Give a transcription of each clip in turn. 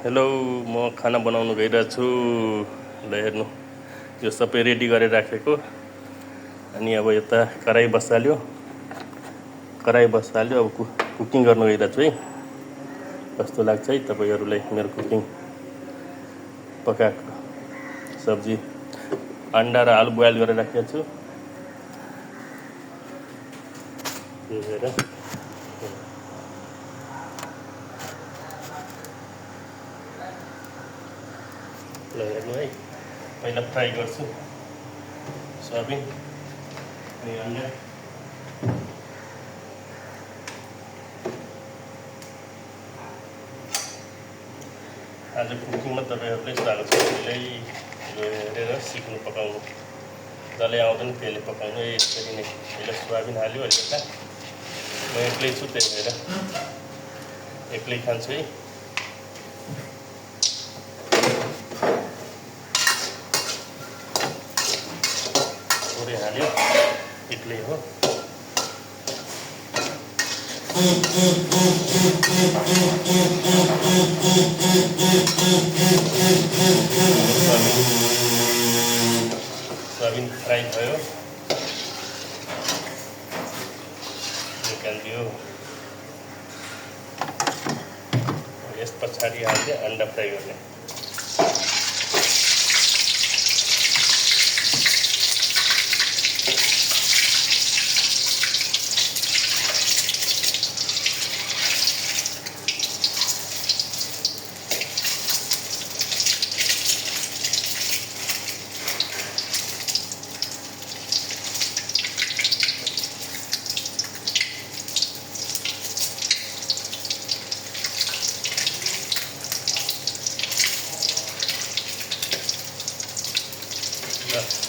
Hello, म खाना बनाउनु गइरहेको छु। ल हेर्नु, यो सबै रेडी गरेर राखेको। अनि अब यता कराई बसाल्यो। अब कुकिङ गर्नु गइरहेको छु है। कस्तो लाग्छ है तपाईँहरूलाई मेरो कुकिङ? पकाएको सब्जी अन्डा र आलु बोइल गरेर राखेको छु। यो हेर, ल हेर्नु है। पहिला फ्राई गर्छु सोयाबिन अनि अन्डा। आज कुकिङमा तपाईँहरूलाई स्वागत छ। यसलाई हेरेर सिक्नु पकाउनु। जसले आउँदैन त्यसले पकाउनु। यसरी नै पहिला सोयाबिन हाल्यो। अहिले यता म एक्लै छु, त्यही भएर एक्लै खान्छु है। थोरै हाल्यो, एक्लै हो। सोयाबिन फ्राई भयो, निकालिदियो। यस पछाडि हाल्यो अन्डा फ्राई गर्ने।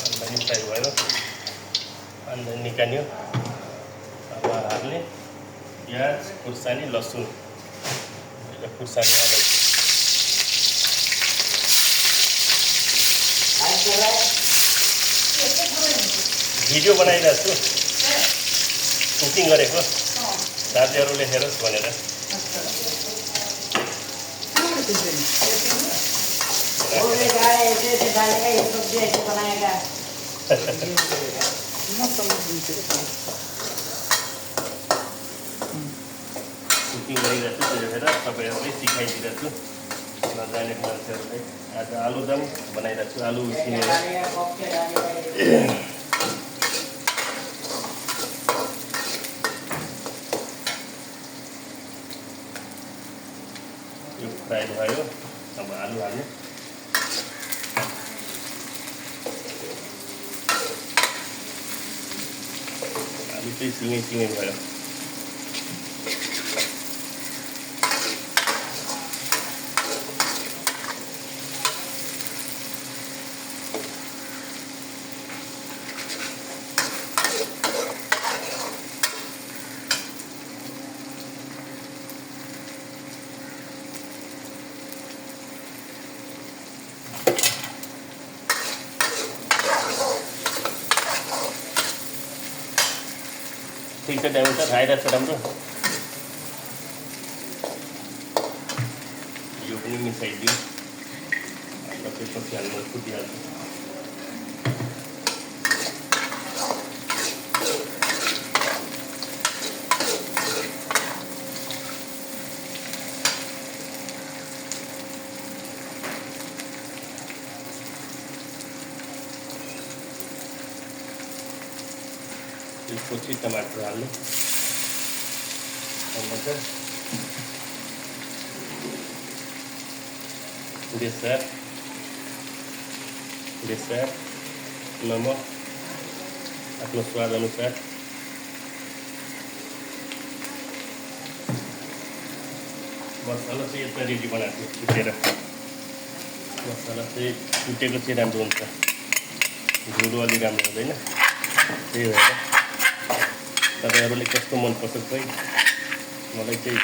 अन्डा नि फ्राई भयो, अन्डा निकाल्यो। अब हाल्ने प्याज, खुर्सानी, लसुन। खुर्सानी हाल्यो। भिडियो बनाइरहेको छु, कुकिङ गरेको। साथीहरूले हेरोस् भनेर। कुकिङ गरिरहेको छु, त्यही भएर तपाईँहरूलाई सिकाइदिरहेको छु नजानेको मान्छेहरूलाई। आज आलुदम बनाइरहेको छु, आलु उसिनेर। यो फ्राई भयो, अब आलु हाल्ने। आलु चाहिँ सिँगै भयो। ठिक छ, टाइम छ, खाइरहेको छ राम्रो। यो पनि मिसाइदियो। पछि हाल्नु फुटिहाल्छ। त्यसपछि टमाटर हाल्नु। टमाटर, बेसार, नमक आफ्नो स्वाद अनुसार। मसला चाहिँ यता रेडी बनाएको छु छुटेर। मसला चाहिँ छुटेको चाहिँ राम्रो हुन्छ, झोलो अलि राम्रो हुँदैन। त्यही भएर तपाईँहरूले कस्तो मनपर्छ खै, मलाई चाहिँ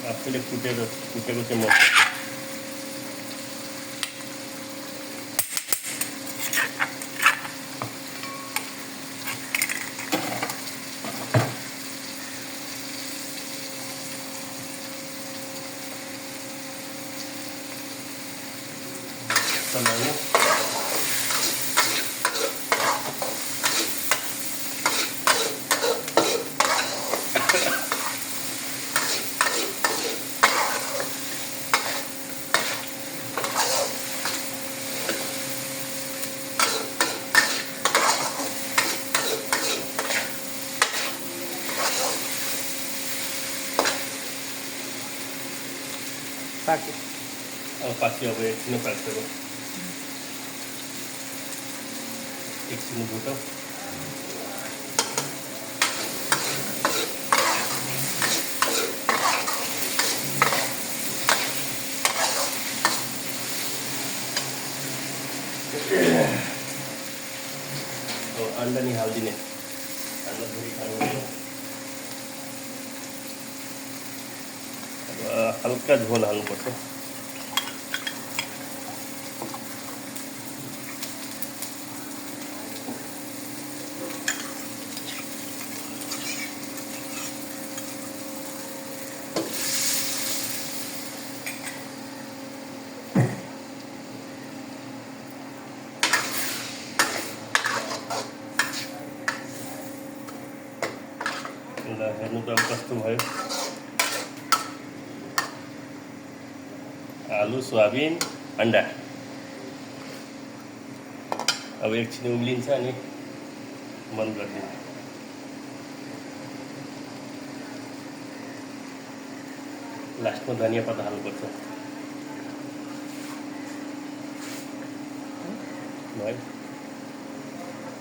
आफूले कुटेको चाहिँ मनपर्छ। चलाउनु पाक्यो अब पाक्यो अब एकछिन पाक्छ अब एकछिन भुटौँ अब अन्डा नि हालिदिने अन्डा थोरै खानु अब हल्का झोल हाल्नुपर्छ ल हेर्नु त अब कस्तो भयो आलु सोयाबिन अन्डा अब एकछिन उम्लिन्छ अनि बन्द गरिदिनु लास्टमा धनिया पत्ता हाल्नुपर्छ भयो